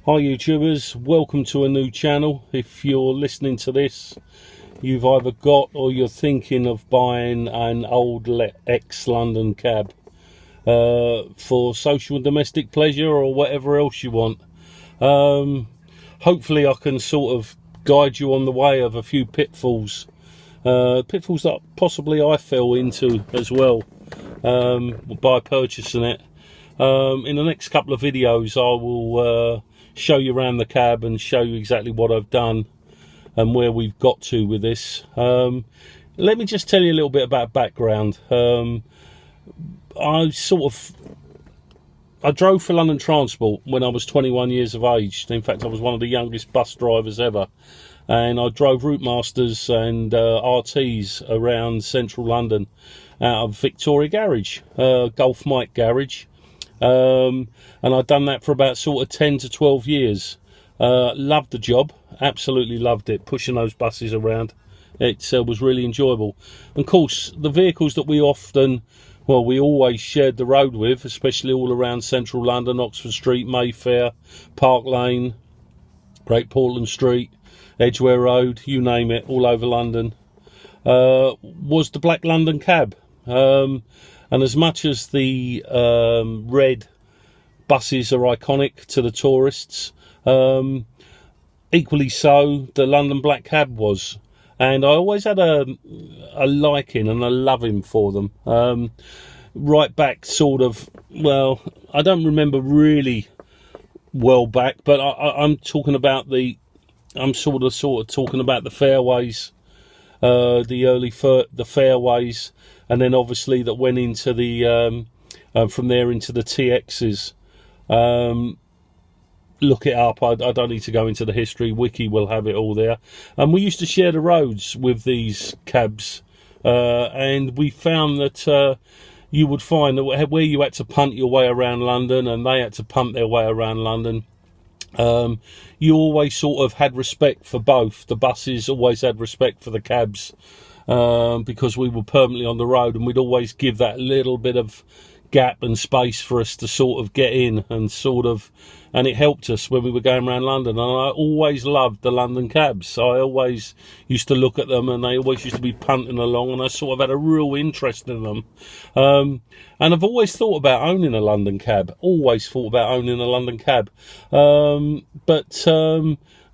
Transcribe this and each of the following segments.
Hi YouTubers, welcome to a new channel. If you're listening to this, you've either got or you're thinking of buying an old ex-London cab for social and domestic pleasure or whatever else you want. Hopefully I can sort of guide you on the way of a few pitfalls that possibly I fell into as well by purchasing it. In the next couple of videos I will show you around the cab and show you exactly what I've done and where we've got to with this. Let me just tell you a little bit about background. I drove for London Transport when I was 21 years of age. In fact, I was one of the youngest bus drivers ever, and I drove route masters and RTs around central London out of Victoria Garage, Gulf Mike Garage. And I'd done that for about sort of 10 to 12 years. Loved the job, absolutely loved it, pushing those buses around. It was really enjoyable. And of course, the vehicles that we always shared the road with, especially all around central London, Oxford Street, Mayfair, Park Lane, Great Portland Street, Edgware Road, you name it, all over London, was the Black London cab. And as much as the red buses are iconic to the tourists, equally so the London Black Cab was. And I always had a liking and a loving for them. Right back sort of, well, I don't remember really well back, but I'm talking about I'm sort of talking about the fairways, the fairways, and then obviously that went into the from there into the TXs. Look it up, I don't need to go into the history, Wiki will have it all there. And we used to share the roads with these cabs, and we found that you would find that where you had to punt your way around London and they had to punt their way around London, you always sort of had respect for both. The buses always had respect for the cabs, because we were permanently on the road, and we'd always give that little bit of gap and space for us to sort of get in and it helped us when we were going around London. And I always loved the London cabs. I always used to look at them, and they always used to be punting along, and I sort of had a real interest in them. And I've always thought about owning a London cab, but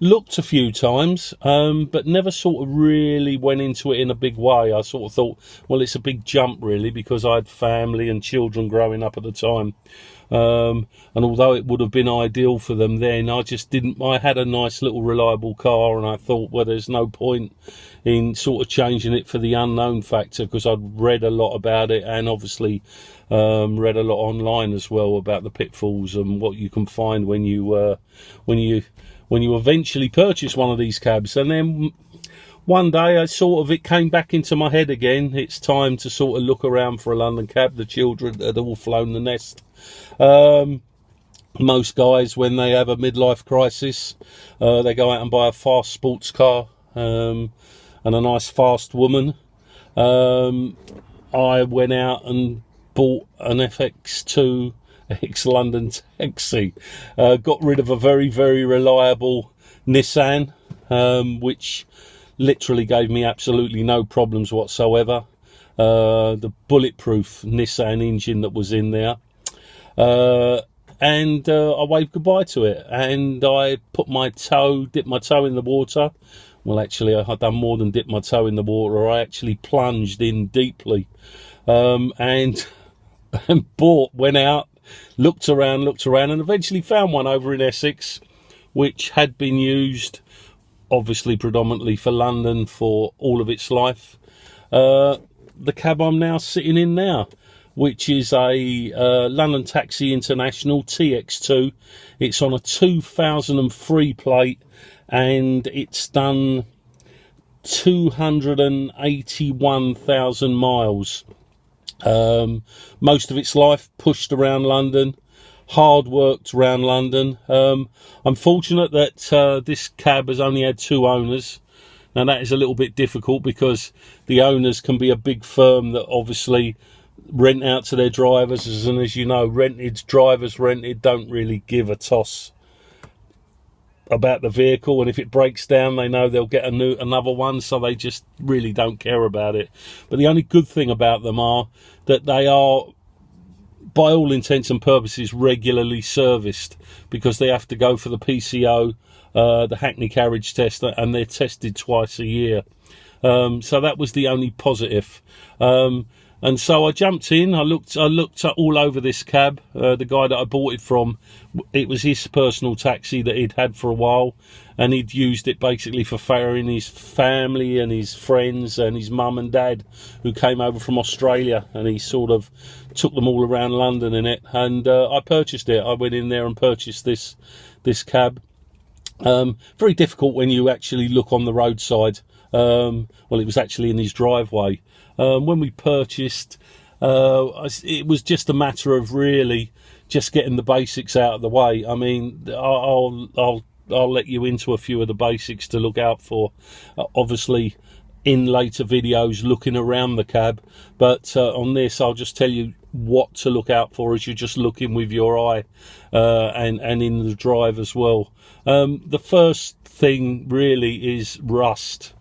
looked a few times, but never sort of really went into it in a big way. I sort of thought, well, it's a big jump really, because I had family and children growing up at the time. And although it would have been ideal for them then, I just didn't. I had a nice little reliable car, and I thought, well, there's no point in sort of changing it for the unknown factor, because I'd read a lot about it, and obviously read a lot online as well about the pitfalls and what you can find when you eventually purchase one of these cabs. And then one day it came back into my head again. It's time to sort of look around for a London cab. The children had all flown the nest. Most guys, when they have a midlife crisis, they go out and buy a fast sports car, and a nice fast woman. I went out and bought an FX2 ex-London taxi, got rid of a very, very reliable Nissan, which literally gave me absolutely no problems whatsoever. The bulletproof Nissan engine that was in there, and I waved goodbye to it, and I dipped my toe in the water. Well, actually, I had done more than dip my toe in the water. I actually plunged in deeply, and went out, looked around, and eventually found one over in Essex, which had been used, obviously predominantly for London, for all of its life. The cab I'm now sitting in now, which is a London Taxi International TX2. It's on a 2003 plate, and it's done 281,000 miles. Most of its life pushed around London, hard worked around London. I'm fortunate that this cab has only had 2 owners. Now that is a little bit difficult, because the owners can be a big firm that obviously rent out to their drivers, and as you know, drivers rented don't really give a toss about the vehicle, and if it breaks down they know they'll get another one, so they just really don't care about it. But the only good thing about them are that they are, by all intents and purposes, regularly serviced, because they have to go for the PCO, the Hackney carriage test, and they're tested twice a year. So that was the only positive. And so I jumped in. I looked all over this cab. The guy that I bought it from, it was his personal taxi that he'd had for a while, and he'd used it basically for ferrying his family and his friends and his mum and dad who came over from Australia, and he sort of took them all around London in it. And I purchased it. I went in there and purchased this cab. Very difficult when you actually look on the roadside. Well, it was actually in his driveway. When we purchased, it was just a matter of really just getting the basics out of the way. I mean, I'll let you into a few of the basics to look out for, obviously in later videos looking around the cab, but on this I'll just tell you what to look out for as you're just looking with your eye, and in the drive as well. The first thing really is rust.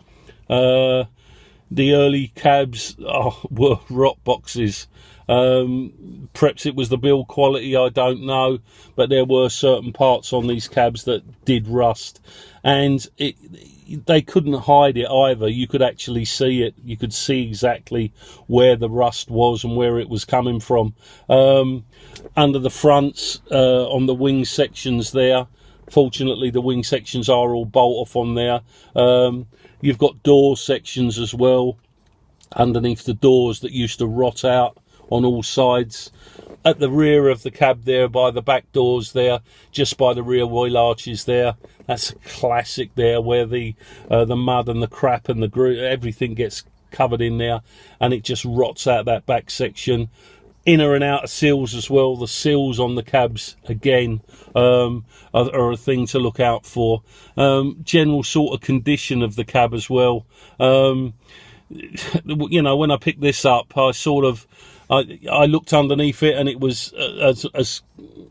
The early cabs were rot boxes. Perhaps it was the build quality, I don't know, but there were certain parts on these cabs that did rust, and they couldn't hide it either. You could actually see it. You could see exactly where the rust was and where it was coming from. Under the fronts, on the wing sections there, fortunately the wing sections are all bolt off on there. You've got door sections as well underneath the doors that used to rot out on all sides. At the rear of the cab there, by the back doors there, just by the rear wheel arches there, that's a classic there, where the mud and the crap and everything gets covered in there, and it just rots out that back section. Inner and outer seals as well. The seals on the cabs, again, are a thing to look out for. General sort of condition of the cab as well. You know, when I picked this up, I looked underneath it, and it was as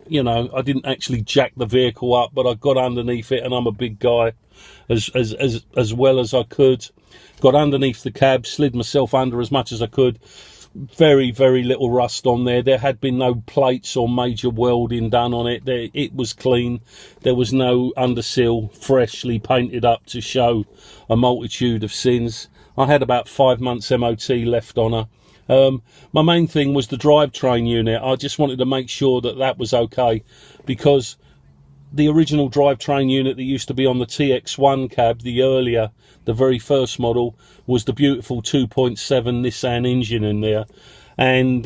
you know, I didn't actually jack the vehicle up, but I got underneath it, and I'm a big guy, as well as I could. Got underneath the cab, slid myself under as much as I could. Very, very little rust on there. There had been no plates or major welding done on it. It was clean. There was no undersill freshly painted up to show a multitude of sins. I had about 5 months MOT left on her. My main thing was the drivetrain unit. I just wanted to make sure that was okay, because the original drivetrain unit that used to be on the TX1 cab, the very first model, was the beautiful 2.7 Nissan engine in there. And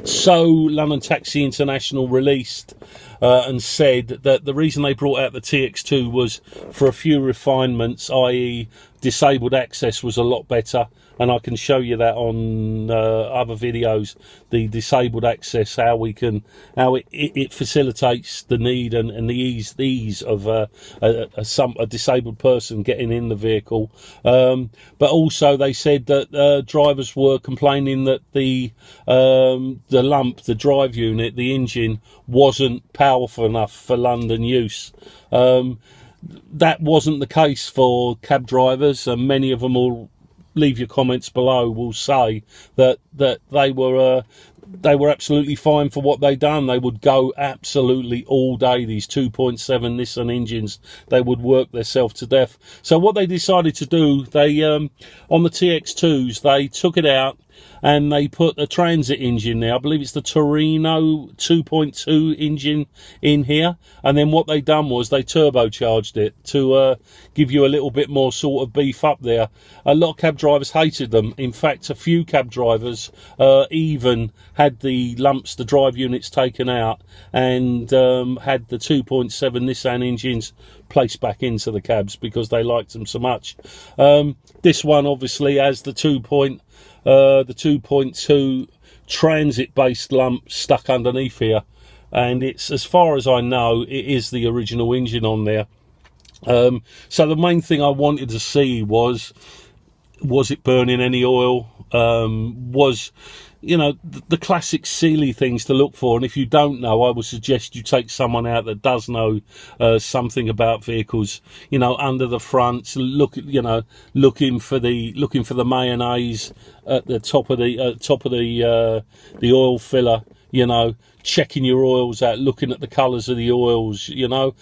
so London Taxi International released and said that the reason they brought out the TX2 was for a few refinements, i.e. disabled access was a lot better, and I can show you that on other videos. The disabled access, how it facilitates the need and the ease of a disabled person getting in the vehicle. But also they said that drivers were complaining that the lump, the drive unit, the engine wasn't powerful enough for London use. That wasn't the case for cab drivers, and many of them will leave your comments below, will say that they were absolutely fine for what they done. They would go absolutely all day, these 2.7 Nissan engines. They would work themselves to death. So what they decided to do, they on the TX2s, they took it out and they put a transit engine there. I believe it's the Torino 2.2 engine in here. And then what they done was they turbocharged it to give you a little bit more sort of beef up there. A lot of cab drivers hated them. In fact, a few cab drivers even had the lumps, the drive units taken out, and had the 2.7 Nissan engines placed back into the cabs because they liked them so much. This one obviously has the 2.2 transit based lump stuck underneath here, and it's, as far as I know, it is the original engine on there. So the main thing I wanted to see was it burning any oil? Was you know, the classic silly things to look for. And if you don't know, I would suggest you take someone out that does know something about vehicles. You know, under the fronts, looking for the mayonnaise at the top of the oil filler. You know, checking your oils out, looking at the colours of the oils. You know,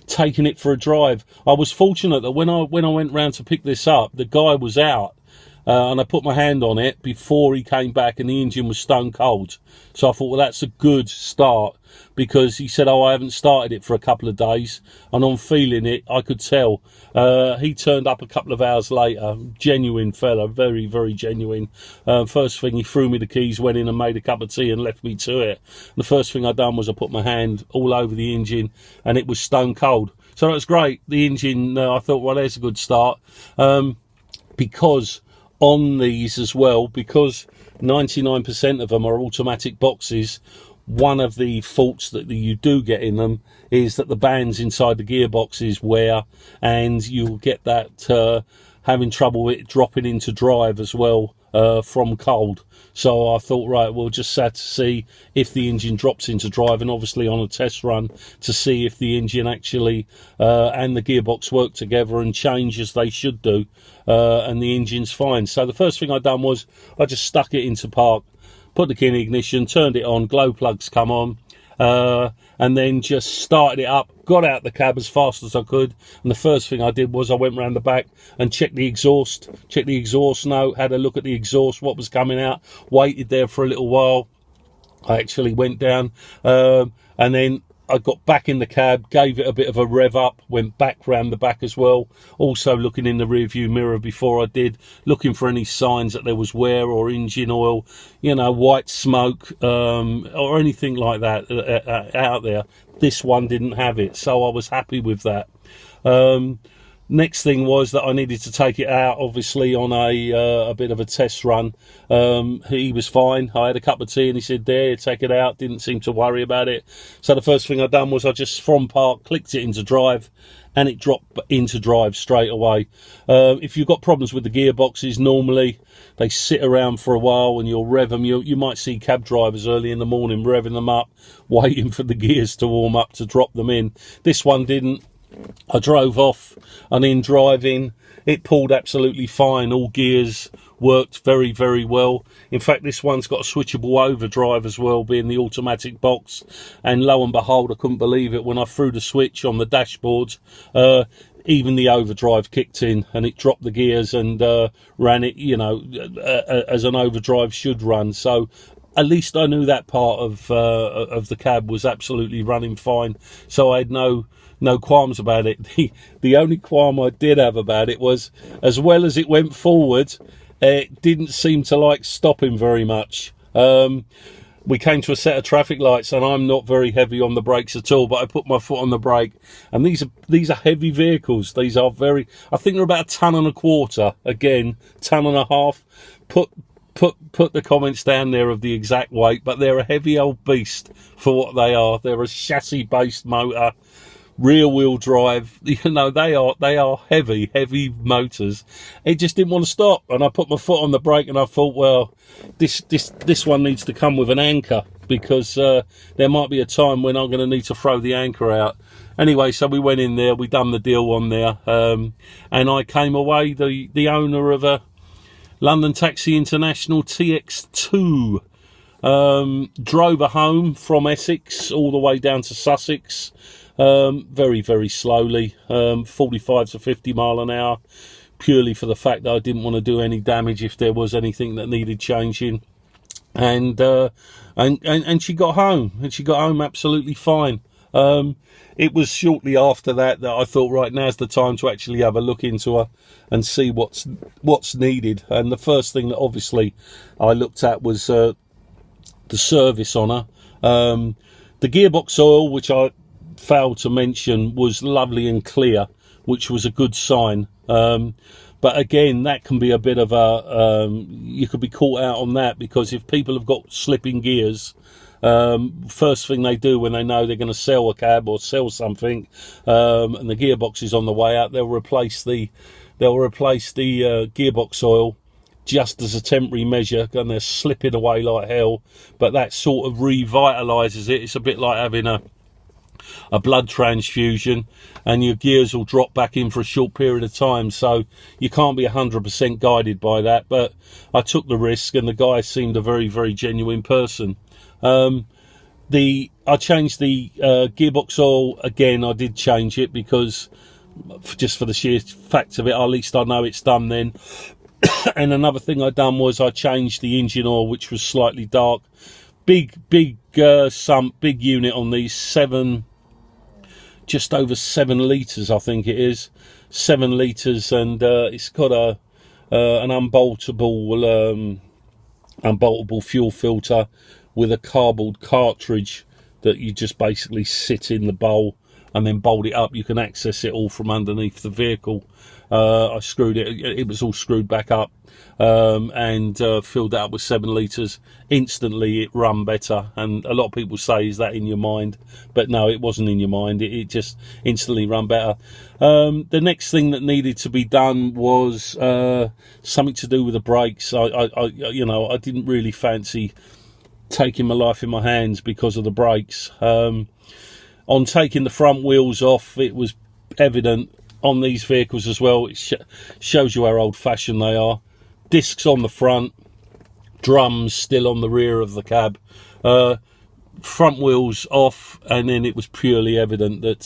taking it for a drive. I was fortunate that when I went round to pick this up, the guy was out. And I put my hand on it before he came back, and the engine was stone cold. So I thought, well, that's a good start, because he said, oh, I haven't started it for a couple of days, and on feeling it, I could tell. He turned up a couple of hours later, genuine fella, very, very genuine. First thing, he threw me the keys, went in and made a cup of tea and left me to it. The first thing I done was I put my hand all over the engine, and it was stone cold. So that was great. The engine, I thought, well, there's a good start. Because on these as well, because 99% of them are automatic boxes, one of the faults that you do get in them is that the bands inside the gearboxes wear, and you'll get that having trouble with it dropping into drive as well from cold. So I thought, right, we'll just have to see if the engine drops into drive, and obviously on a test run to see if the engine actually and the gearbox work together and change as they should do, and the engine's fine. So the first thing I done was I just stuck it into park, put the key in ignition, turned it on, glow plugs come on, and then just started it up, got out the cab as fast as I could, and the first thing I did was I went round the back and checked the exhaust note, had a look at the exhaust, what was coming out, waited there for a little while. I actually went down, and then I got back in the cab, gave it a bit of a rev up, went back round the back as well, also looking in the rear view mirror before I did, looking for any signs that there was wear or engine oil, you know, white smoke, or anything like that out there. This one didn't have it, so I was happy with that. Next thing was that I needed to take it out, obviously, on a bit of a test run. He was fine. I had a cup of tea and he said, there, take it out. Didn't seem to worry about it. So the first thing I done was I just, from park, clicked it into drive, and it dropped into drive straight away. If you've got problems with the gearboxes, normally they sit around for a while and you'll rev them. You might see cab drivers early in the morning revving them up, waiting for the gears to warm up to drop them in. This one didn't. I drove off, and in driving it pulled absolutely fine. All gears worked very, very well. In fact, this one's got a switchable overdrive as well, being the automatic box, and lo and behold, I couldn't believe it when I threw the switch on the dashboard. Even the overdrive kicked in, and it dropped the gears and ran it, you know, as an overdrive should run. So at least I knew that part of the cab was absolutely running fine, so I had no qualms about it. The only qualm I did have about it was, as well as it went forward, it didn't seem to like stopping very much. We came to a set of traffic lights, and I'm not very heavy on the brakes at all, but I put my foot on the brake, and these are heavy vehicles. These are very, I think they're about 1.25 tons, again 1.5 tons. Put the comments down there of the exact weight, but they're a heavy old beast for what they are. They're a chassis based motor, rear wheel drive, you know, they are heavy motors. It just didn't want to stop, and I put my foot on the brake, and I thought, well, this one needs to come with an anchor, because there might be a time when I'm going to need to throw the anchor out. Anyway, so we went in there, we done the deal on there, and I came away the owner of a London Taxi International TX2. Drove her home from Essex all the way down to Sussex, very, very slowly, 45 to 50 mile an hour, purely for the fact that I didn't want to do any damage if there was anything that needed changing. And she got home, and she got home absolutely fine. It was shortly after that I thought, right, now's the time to actually have a look into her and see what's needed. And the first thing that obviously I looked at was the service on her. The gearbox oil, which I failed to mention, was lovely and clear, which was a good sign. But again, that can be a bit of a you could be caught out on that, because if people have got slipping gears, first thing they do when they know they're going to sell a cab or sell something, and the gearbox is on the way out, they'll replace the gearbox oil just as a temporary measure, and they're slipping away like hell, but that sort of revitalises it. It's a bit like having a blood transfusion, and your gears will drop back in for a short period of time, so you can't be 100% guided by that. But I took the risk, and the guy seemed a very, very genuine person. I changed the gearbox oil again. I did change it because just for the sheer fact of it, at least I know it's done then. And another thing I done was I changed the engine oil, which was slightly dark. Big unit on these, just over 7 litres, I think it is, 7 litres, and it's got an unboltable fuel filter with a cardboard cartridge that you just basically sit in the bowl and then bolt it up. You can access it all from underneath the vehicle. I screwed it was all screwed back up, and filled that up with 7 litres. Instantly it run better, and a lot of people say, is that in your mind? But no, it wasn't in your mind. It just instantly run better. The next thing that needed to be done was something to do with the brakes. I didn't really fancy taking my life in my hands because of the brakes. On taking the front wheels off, it was evident on these vehicles as well. It shows you how old-fashioned they are. Discs on the front, drums still on the rear of the cab, front wheels off, and then it was purely evident that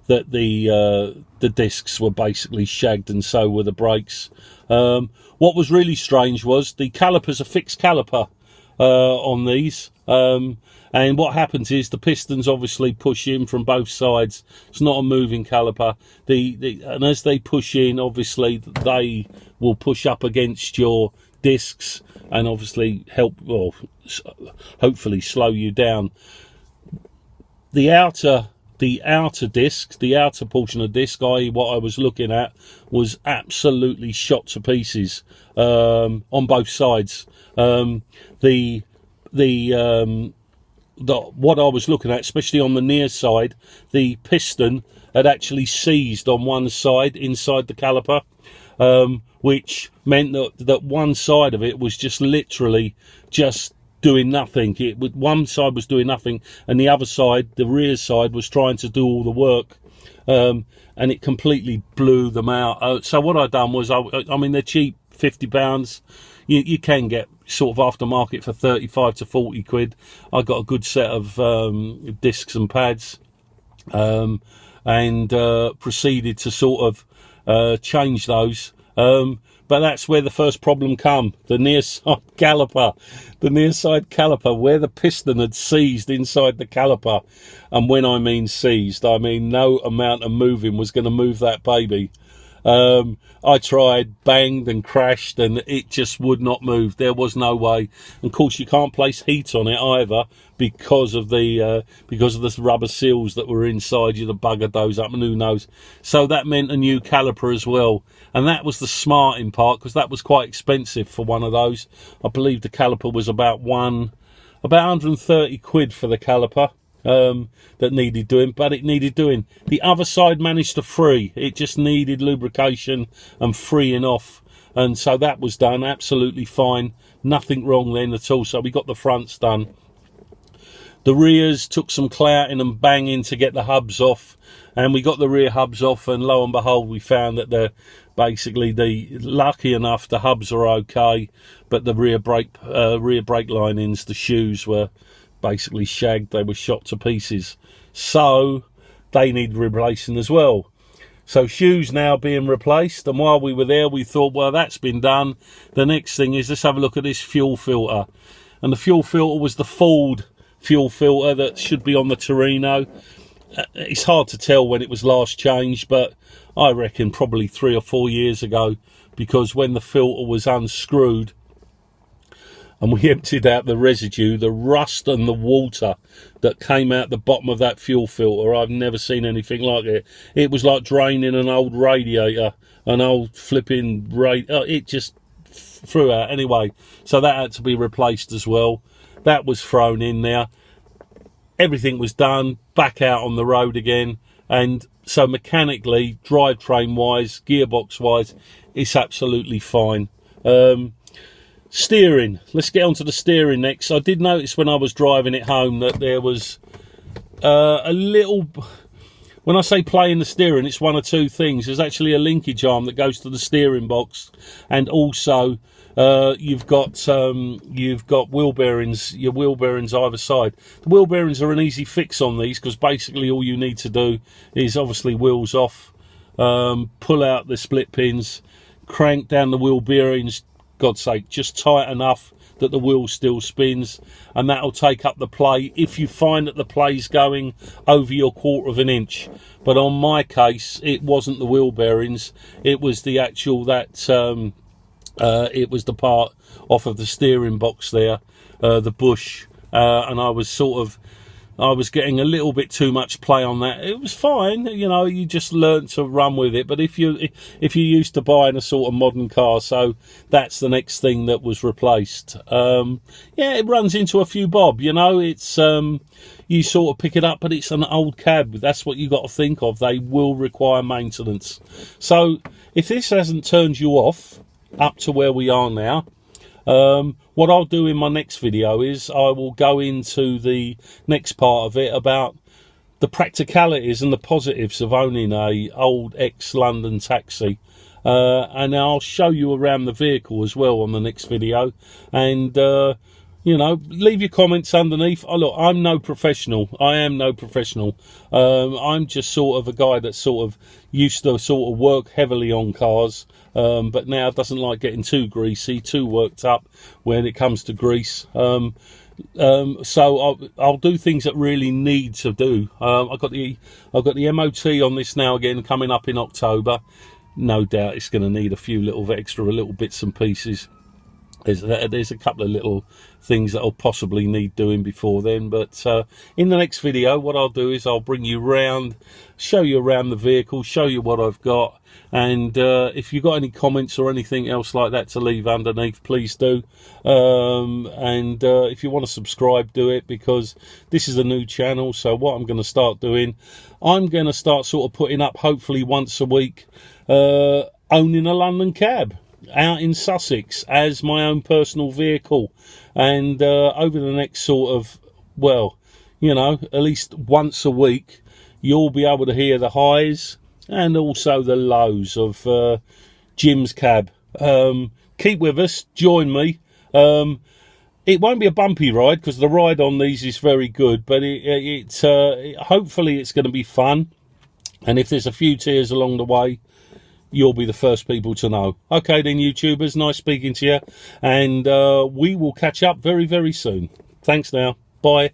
the discs were basically shagged, and so were the brakes. What was really strange was the calipers are fixed caliper on these, and what happens is the pistons obviously push in from both sides. It's not a moving caliper. And as they push in, obviously they will push up against your discs and obviously help, or hopefully slow you down. The outer disc, the outer portion of the disc, i.e. what I was looking at, was absolutely shot to pieces on both sides. What I was looking at, especially on the near side, the piston had actually seized on one side inside the caliper, which meant that one side of it was just literally just doing nothing. One side was doing nothing, and the other side, the rear side, was trying to do all the work, and it completely blew them out. So what I done was, I mean, they're cheap, £50. You can get sort of aftermarket for 35 to 40 quid. I got a good set of discs and pads, and proceeded to sort of change those. But that's where the first problem come. The near side caliper. The near side caliper, where the piston had seized inside the caliper. And when I mean seized, I mean no amount of moving was going to move that baby. I tried, banged and crashed, and it just would not move. There was no way. And of course, you can't place heat on it either because of the rubber seals that were inside you that buggered those up, and who knows. So that meant a new caliper as well, and that was the smarting part, because that was quite expensive for one of those. I believe the caliper was about 130 quid for the caliper. That needed doing, but it needed doing. The other side managed to free. It just needed lubrication and freeing off, and so that was done absolutely fine. Nothing wrong then at all. So we got the fronts done. The rears took some clouting and banging to get the hubs off, and we got the rear hubs off, and lo and behold, we found that lucky enough, the hubs are okay, but the rear brake linings, the shoes, were basically shagged. They were shot to pieces, so they need replacing as well. So shoes now being replaced, and while we were there, we thought, well, that's been done. The next thing is, let's have a look at this fuel filter. And the fuel filter was the Ford fuel filter that should be on the Torino. It's hard to tell when it was last changed, but I reckon probably 3 or 4 years ago, because when the filter was unscrewed and we emptied out the residue, the rust and the water that came out the bottom of that fuel filter, I've never seen anything like it. It was like draining an old radiator, an old flipping radiator. It just threw out. Anyway, so that had to be replaced as well. That was thrown in there. Everything was done, back out on the road again. And so mechanically, drivetrain wise, gearbox wise, it's absolutely fine. Steering. Let's get on to the steering next. I did notice when I was driving it home that there was a little... When I say play in the steering, it's one of two things. There's actually a linkage arm that goes to the steering box, and also you've got wheel bearings, your wheel bearings either side. The wheel bearings are an easy fix on these, because basically all you need to do is obviously wheels off, pull out the split pins, crank down the wheel bearings, God's sake, just tight enough that the wheel still spins, and that'll take up the play if you find that the play's going over your 1/4 inch. But on my case, it wasn't the wheel bearings, it was the actual it was the part off of the steering box there, the bush, and I was getting a little bit too much play on that. It was fine, you know, you just learnt to run with it. But if you're used to buying a sort of modern car, so that's the next thing that was replaced. Yeah, it runs into a few bob, you know, it's you sort of pick it up, but it's an old cab. That's what you got to think of. They will require maintenance. So if this hasn't turned you off up to where we are now, what I'll do in my next video is I will go into the next part of it about the practicalities and the positives of owning a old ex-London taxi, and I'll show you around the vehicle as well on the next video. And you know, leave your comments underneath. Oh, look, I'm no professional. I am no professional. I'm just sort of a guy that sort of used to sort of work heavily on cars, but now doesn't like getting too greasy, too worked up when it comes to grease. So I'll do things that really need to do. I've got the MOT on this now again, coming up in October. No doubt it's going to need a few little bits and pieces. There's a couple of little things that I'll possibly need doing before then, but in the next video what I'll do is I'll bring you round, show you around the vehicle, show you what I've got, and if you've got any comments or anything else like that to leave underneath, please do. And if you want to subscribe, do it, because this is a new channel. So what I'm going to start doing, I'm going to start sort of putting up, hopefully once a week, owning a London cab out in Sussex as my own personal vehicle. And over the next sort of, well, you know, at least once a week, you'll be able to hear the highs and also the lows of Jim's cab. Keep with us, join me. It won't be a bumpy ride, because the ride on these is very good, but hopefully it's going to be fun. And if there's a few tears along the way, you'll be the first people to know. Okay then, YouTubers, nice speaking to you, and we will catch up very, very soon. Thanks now. Bye.